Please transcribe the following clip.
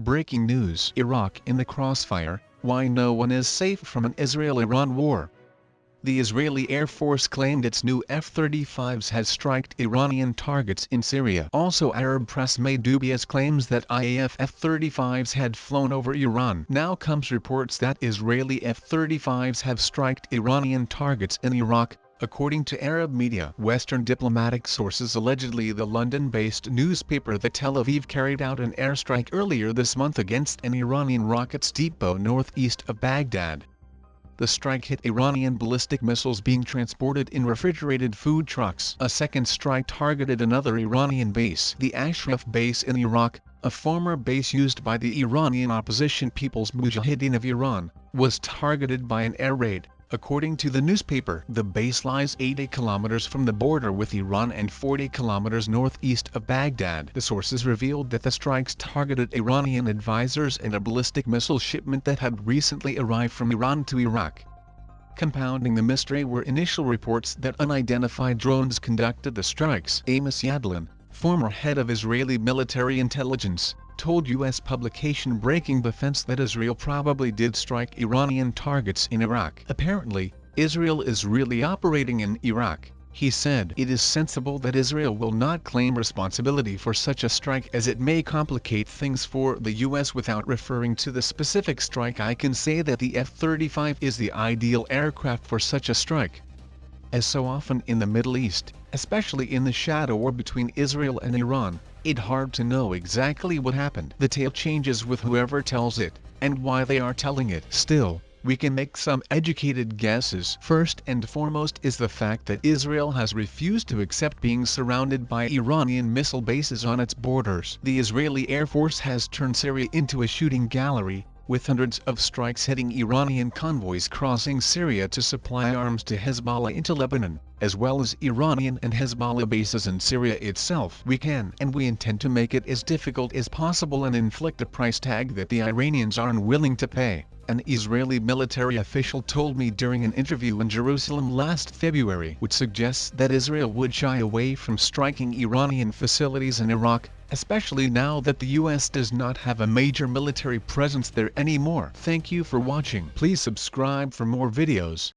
Breaking news: Iraq in the crossfire, why no one is safe from an Israel-Iran war. The Israeli Air Force claimed its new F-35s had struck Iranian targets in Syria. Also, Arab press made dubious claims that IAF F-35s had flown over Iran. Now comes reports that Israeli F-35s have struck Iranian targets in Iraq, according to Arab media. Western diplomatic sources allegedly the London-based newspaper The Tel Aviv carried out an airstrike earlier this month against an Iranian rockets depot northeast of Baghdad. The strike hit Iranian ballistic missiles being transported in refrigerated food trucks. A second strike targeted another Iranian base, the Ashraf base in Iraq, a former base used by the Iranian opposition People's Mujahiddeenn of Iran, was targeted by an air raid. According to the newspaper, the base lies 80 kilometers from the border with Iran and 40 kilometers northeast of Baghdad. The sources revealed that the strikes targeted Iranian advisors and a ballistic missile shipment that had recently arrived from Iran to Iraq. Compounding the mystery were initial reports that unidentified drones conducted the strikes. Amos Yadlin, former head of Israeli military intelligence, told U.S. publication Breaking Defense that Israel probably did strike Iranian targets in Iraq. Apparently, Israel is really operating in Iraq, he said. It is sensible that Israel will not claim responsibility for such a strike, as it may complicate things for the U.S. Without referring to the specific strike, I can say that the F-35 is the ideal aircraft for such a strike. As so often in the Middle East, especially in the shadow war between Israel and Iran, it's hard to know exactly what happened. The tale changes with whoever tells it, and why they are telling it. Still, we can make some educated guesses. First and foremost is the fact that Israel has refused to accept being surrounded by Iranian missile bases on its borders. The Israeli Air Force has turned Syria into a shooting gallery, with hundreds of strikes hitting Iranian convoys crossing Syria to supply arms to Hezbollah into Lebanon, as well as Iranian and Hezbollah bases in Syria itself. We can and we intend to make it as difficult as possible and inflict a price tag that the Iranians are unwilling to pay, an Israeli military official told me during an interview in Jerusalem last February, which suggests that Israel would shy away from striking Iranian facilities in Iraq, especially now that the U.S. does not have a major military presence there anymore. Thank you for watching. Please subscribe for more videos.